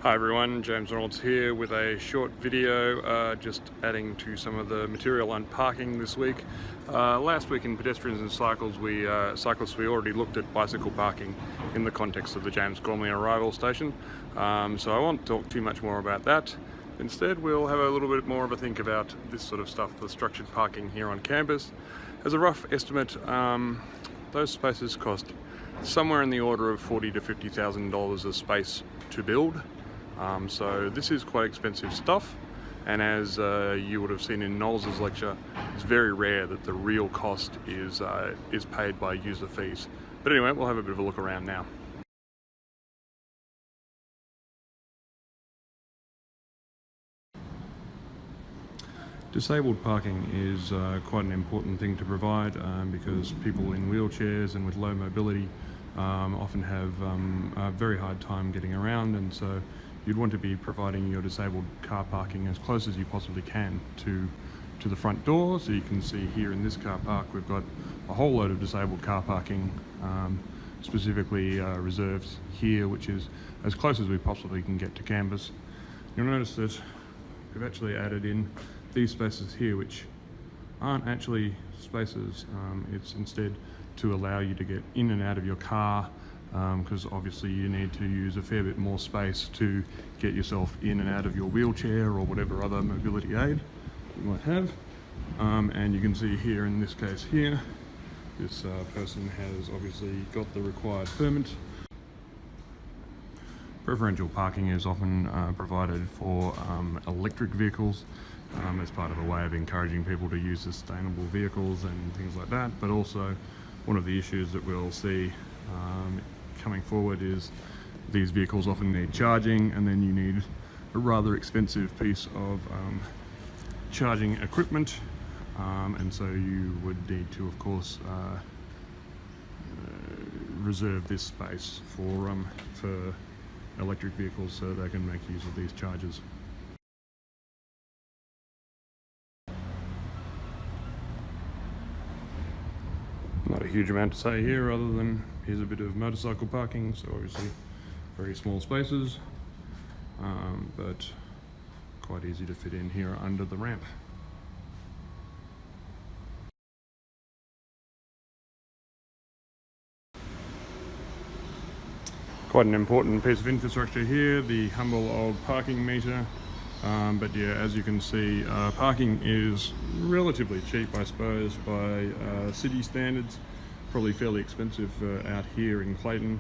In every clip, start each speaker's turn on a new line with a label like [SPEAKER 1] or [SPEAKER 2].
[SPEAKER 1] Hi everyone, James Reynolds here with a short video just adding to some of the material on parking this week. Last week in pedestrians and cyclists we already looked at bicycle parking in the context of the James Gormley arrival station, so I won't talk too much more about that. Instead we'll have a little bit more of a think about this sort of stuff, the structured parking here on campus. As a rough estimate, those spaces cost somewhere in the order of $40,000 to $50,000 a space to build. So this is quite expensive stuff, and as you would have seen in Knowles' lecture, it's very rare that the real cost is paid by user fees. But anyway, we'll have a bit of a look around now. Disabled parking is quite an important thing to provide because people in wheelchairs and with low mobility often have a very hard time getting around, and so you'd want to be providing your disabled car parking as close as you possibly can to the front door. So you can see here in this car park we've got a whole load of disabled car parking specifically reserved here, which is as close as we possibly can get to campus. You'll notice that we've actually added in these spaces here, which aren't actually spaces, it's instead to allow you to get in and out of your car, because obviously you need to use a fair bit more space to get yourself in and out of your wheelchair or whatever other mobility aid you might have. And you can see here in this case here, this person has obviously got the required permit. Preferential parking is often provided for electric vehicles as part of a way of encouraging people to use sustainable vehicles and things like that, but also one of the issues that we'll see coming forward is these vehicles often need charging, and then you need a rather expensive piece of charging equipment, and so you would need to, of course, reserve this space for electric vehicles so they can make use of these chargers. Not a huge amount to say here other than here's a bit of motorcycle parking, so obviously very small spaces, but quite easy to fit in here under the ramp. Quite an important piece of infrastructure here, the humble old parking meter. But yeah, as you can see, parking is relatively cheap, I suppose, by city standards. Probably fairly expensive out here in Clayton.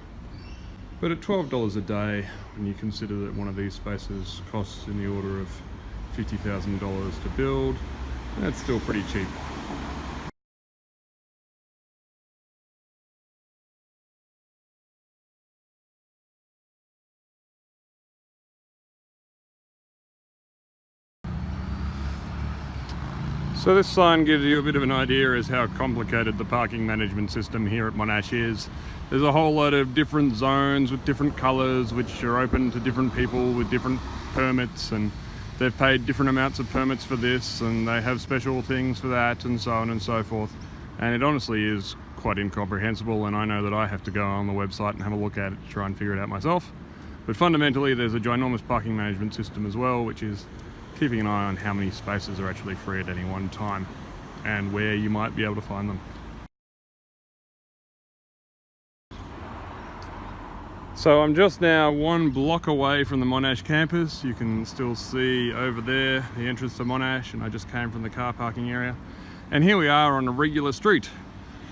[SPEAKER 1] But at $12 a day, when you consider that one of these spaces costs in the order of $50,000 to build, that's still pretty cheap. So this sign gives you a bit of an idea as how complicated the parking management system here at Monash is. There's a whole lot of different zones with different colours which are open to different people with different permits, and they've paid different amounts of permits for this, and they have special things for that, and so on and so forth. And it honestly is quite incomprehensible, and I know that I have to go on the website and have a look at it to try and figure it out myself. But fundamentally there's a ginormous parking management system as well, which is keeping an eye on how many spaces are actually free at any one time and where you might be able to find them. So I'm just now 1 block away from the Monash campus. You can still see over there the entrance to Monash, and I just came from the car parking area. And here we are on a regular street.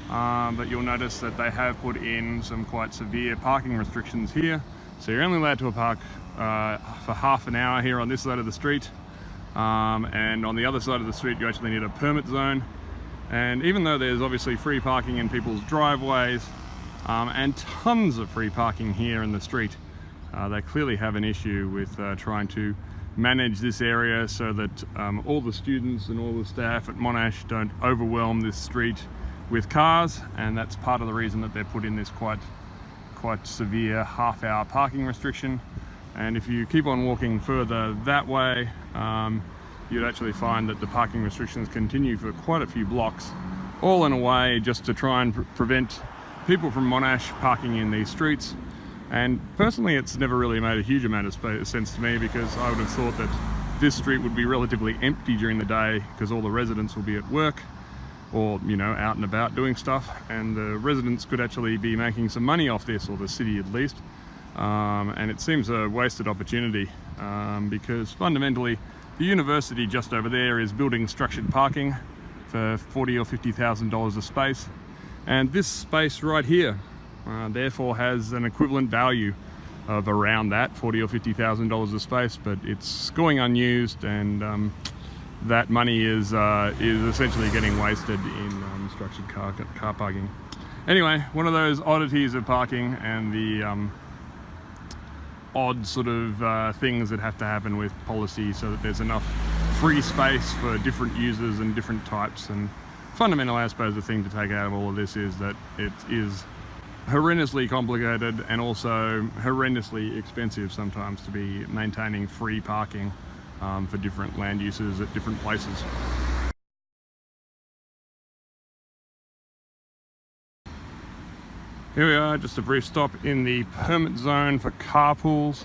[SPEAKER 1] But you'll notice that they have put in some quite severe parking restrictions here. So you're only allowed to park for half an hour here on this side of the street. And on the other side of the street you actually need a permit zone. And even though there's obviously free parking in people's driveways and tons of free parking here in the street, they clearly have an issue with trying to manage this area so that all the students and all the staff at Monash don't overwhelm this street with cars, and that's part of the reason that they've put in this quite severe half-hour parking restriction. And if you keep on walking further that way, you'd actually find that the parking restrictions continue for quite a few blocks, all in a way just to try and prevent people from Monash parking in these streets. And personally, it's never really made a huge amount of sense to me, because I would have thought that this street would be relatively empty during the day because all the residents will be at work or, you know, out and about doing stuff, and the residents could actually be making some money off this, or the city at least. And it seems a wasted opportunity, because fundamentally the university just over there is building structured parking for $40,000 or $50,000 a space, and this space right here therefore has an equivalent value of around that $40,000 or $50,000 a space, but it's going unused, and that money is essentially getting wasted in structured car parking. Anyway, one of those oddities of parking, and the odd sort of things that have to happen with policy so that there's enough free space for different users and different types. And fundamentally, I suppose the thing to take out of all of this is that it is horrendously complicated and also horrendously expensive sometimes to be maintaining free parking for different land uses at different places. Here we are, just a brief stop in the permit zone for carpools.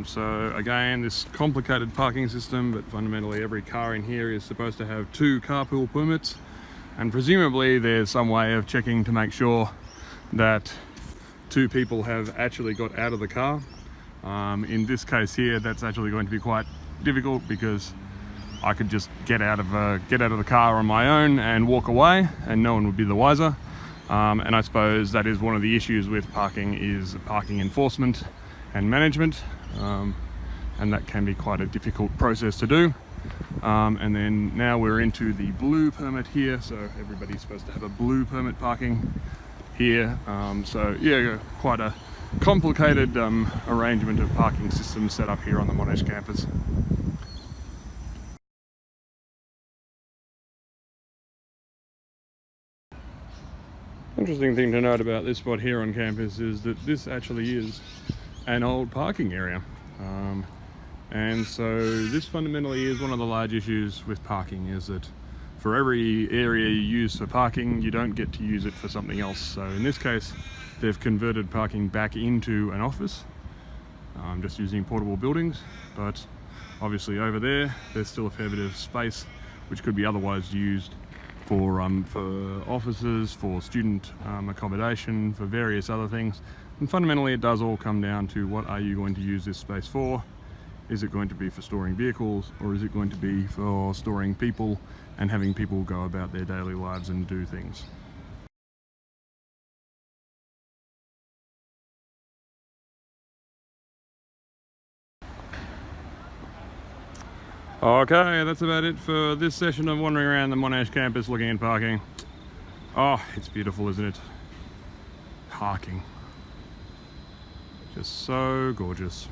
[SPEAKER 1] So again, this complicated parking system, but fundamentally every car in here is supposed to have 2 carpool permits, and presumably there's some way of checking to make sure that 2 people have actually got out of the car. In this case here, that's actually going to be quite difficult, because I could just get out of the car on my own and walk away, and no one would be the wiser. And I suppose that is one of the issues with parking, is parking enforcement and management, and that can be quite a difficult process to do. And then now we're into the blue permit here, so everybody's supposed to have a blue permit parking here. So yeah, quite a complicated arrangement of parking systems set up here on the Monash campus. Interesting thing to note about this spot here on campus is that this actually is an old parking area. And so this fundamentally is one of the large issues with parking, is that for every area you use for parking, you don't get to use it for something else. So in this case, they've converted parking back into an office, just using portable buildings. But obviously over there, there's still a fair bit of space which could be otherwise used for offices, for student accommodation, for various other things. And fundamentally, it does all come down to, what are you going to use this space for? Is it going to be for storing vehicles, or is it going to be for storing people and having people go about their daily lives and do things? Okay, that's about it for this session of wandering around the Monash campus looking at parking. Oh, it's beautiful, isn't it? Parking. Just so gorgeous.